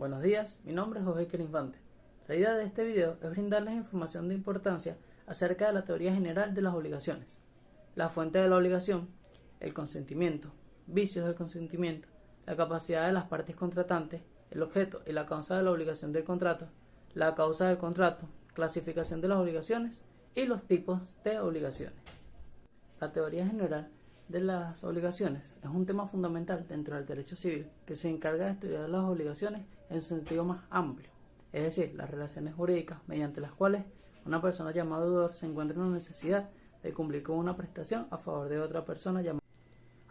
Buenos días, mi nombre es José Infante. La idea de este video es brindarles información de importancia acerca de la teoría general de las obligaciones, la fuente de la obligación, el consentimiento, vicios del consentimiento, la capacidad de las partes contratantes, el objeto y la causa de la obligación del contrato, la causa del contrato, clasificación de las obligaciones y los tipos de obligaciones. La teoría general de las obligaciones es un tema fundamental dentro del derecho civil que se encarga de estudiar las obligaciones en su sentido más amplio, es decir, las relaciones jurídicas mediante las cuales una persona llamada deudor se encuentra en la necesidad de cumplir con una prestación a favor de otra persona llamada.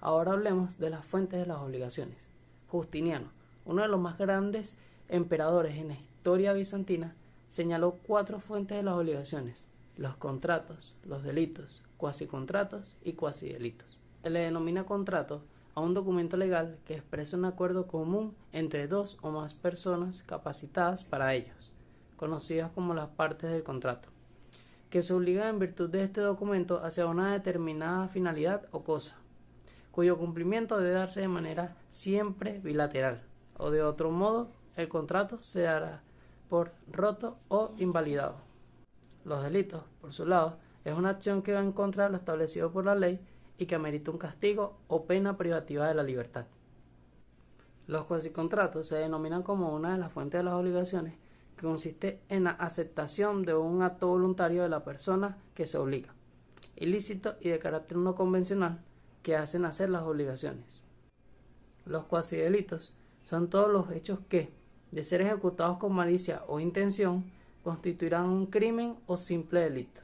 Ahora hablemos de las fuentes de las obligaciones. Justiniano, uno de los más grandes emperadores en la historia bizantina, señaló 4 fuentes de las obligaciones: los contratos, los delitos, cuasicontratos y cuasidelitos. Se le denomina contrato a un documento legal que expresa un acuerdo común entre 2 o más personas capacitadas para ellos, conocidas como las partes del contrato, que se obligan en virtud de este documento hacia una determinada finalidad o cosa, cuyo cumplimiento debe darse de manera siempre bilateral, o de otro modo el contrato se dará por roto o invalidado. Los delitos, por su lado, es una acción que va en contra de lo establecido por la ley y que amerita un castigo o pena privativa de la libertad. Los cuasicontratos se denominan como una de las fuentes de las obligaciones, que consiste en la aceptación de un acto voluntario de la persona que se obliga, ilícito y de carácter no convencional, que hacen hacer las obligaciones. Los cuasidelitos son todos los hechos que, de ser ejecutados con malicia o intención, constituirán un crimen o simple delito.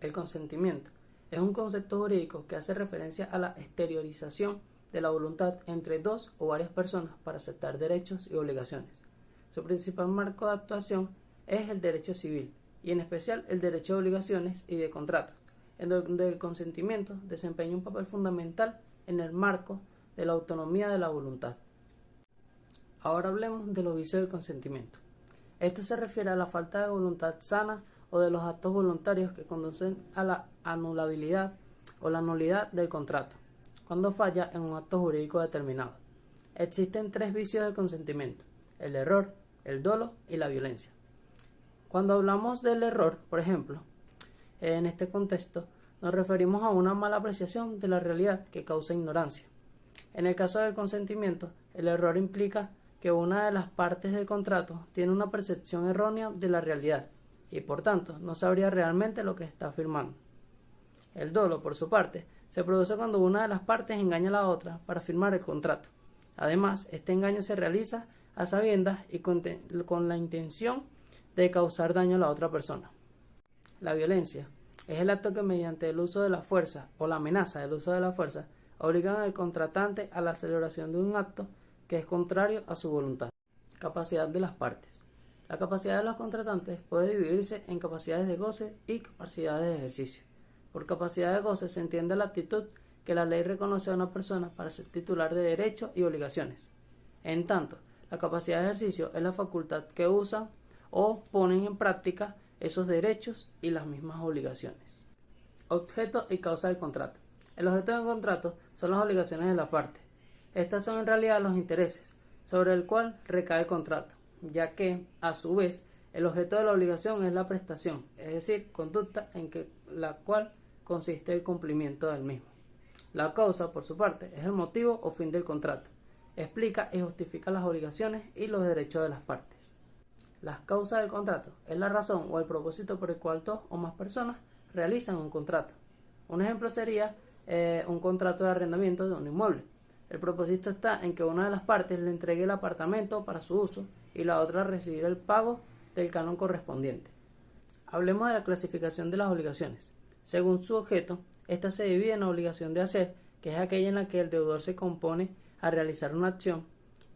El consentimiento es un concepto jurídico que hace referencia a la exteriorización de la voluntad entre 2 o varias personas para aceptar derechos y obligaciones. Su principal marco de actuación es el derecho civil, y en especial el derecho de obligaciones y de contratos, en donde el consentimiento desempeña un papel fundamental en el marco de la autonomía de la voluntad. Ahora hablemos de los vicios del consentimiento. Este se refiere a la falta de voluntad sana o de los actos voluntarios que conducen a la anulabilidad o la nulidad del contrato, cuando falla en un acto jurídico determinado. Existen 3 vicios del consentimiento: el error, el dolo y la violencia. Cuando hablamos del error, por ejemplo, en este contexto nos referimos a una mala apreciación de la realidad que causa ignorancia. En el caso del consentimiento, el error implica que una de las partes del contrato tiene una percepción errónea de la realidad y por tanto no sabría realmente lo que está afirmando. El dolo, por su parte, se produce cuando una de las partes engaña a la otra para firmar el contrato. Además, este engaño se realiza a sabiendas y con la intención de causar daño a la otra persona. La violencia es el acto que, mediante el uso de la fuerza o la amenaza del uso de la fuerza, obligan al contratante a la celebración de un acto que es contrario a su voluntad. Capacidad de las partes. La capacidad de los contratantes puede dividirse en capacidades de goce y capacidades de ejercicio. Por capacidad de goce se entiende la actitud que la ley reconoce a una persona para ser titular de derechos y obligaciones. En tanto, la capacidad de ejercicio es la facultad que usan o ponen en práctica esos derechos y las mismas obligaciones. Objeto y causa del contrato. El objeto del contrato son las obligaciones de la parte. Estas son en realidad los intereses sobre el cual recae el contrato, ya que, a su vez, el objeto de la obligación es la prestación, es decir, conducta en la cual consiste el cumplimiento del mismo. La causa, por su parte, es el motivo o fin del contrato. Explica y justifica las obligaciones y los derechos de las partes. Las causas del contrato es la razón o el propósito por el cual 2 o más personas realizan un contrato. Un ejemplo sería un contrato de arrendamiento de un inmueble. El propósito está en que una de las partes le entregue el apartamento para su uso y la otra recibir el pago del canon correspondiente. Hablemos de la clasificación de las obligaciones. Según su objeto, esta se divide en la obligación de hacer, que es aquella en la que el deudor se compone a realizar una acción,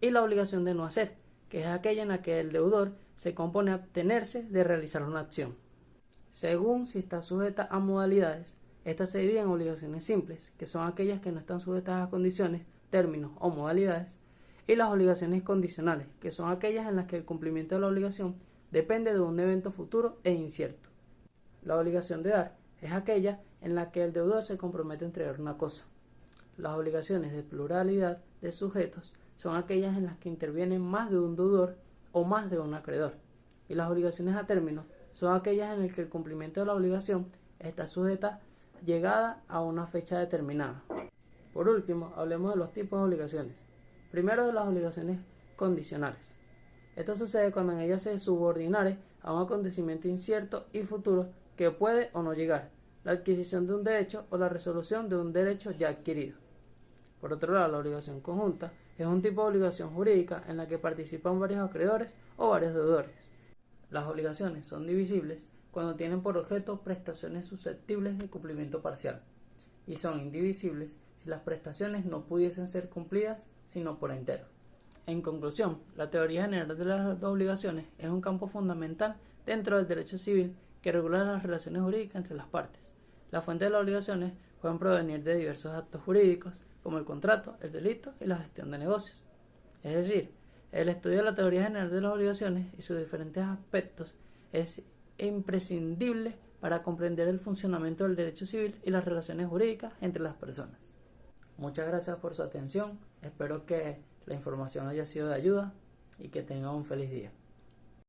y la obligación de no hacer, que es aquella en la que el deudor se compone a abstenerse de realizar una acción. Según si está sujeta a modalidades, esta se divide en obligaciones simples, que son aquellas que no están sujetas a condiciones, términos o modalidades, y las obligaciones condicionales, que son aquellas en las que el cumplimiento de la obligación depende de un evento futuro e incierto. La obligación de dar es aquella en la que el deudor se compromete a entregar una cosa. Las obligaciones de pluralidad de sujetos son aquellas en las que intervienen más de un deudor o más de un acreedor. Y las obligaciones a término son aquellas en las que el cumplimiento de la obligación está sujeta llegada a una fecha determinada. Por último, hablemos de los tipos de obligaciones. Primero, de las obligaciones condicionales. Esto sucede cuando en ellas se subordinare a un acontecimiento incierto y futuro que puede o no llegar, la adquisición de un derecho o la resolución de un derecho ya adquirido. Por otro lado, la obligación conjunta es un tipo de obligación jurídica en la que participan varios acreedores o varios deudores. Las obligaciones son divisibles cuando tienen por objeto prestaciones susceptibles de cumplimiento parcial, y son indivisibles si las prestaciones no pudiesen ser cumplidas sino por entero. En conclusión, la teoría general de las obligaciones es un campo fundamental dentro del derecho civil que regula las relaciones jurídicas entre las partes. Las fuentes de las obligaciones pueden provenir de diversos actos jurídicos, como el contrato, el delito y la gestión de negocios. Es decir, el estudio de la teoría general de las obligaciones y sus diferentes aspectos es imprescindible para comprender el funcionamiento del derecho civil y las relaciones jurídicas entre las personas. Muchas gracias por su atención, espero que la información haya sido de ayuda y que tengan un feliz día.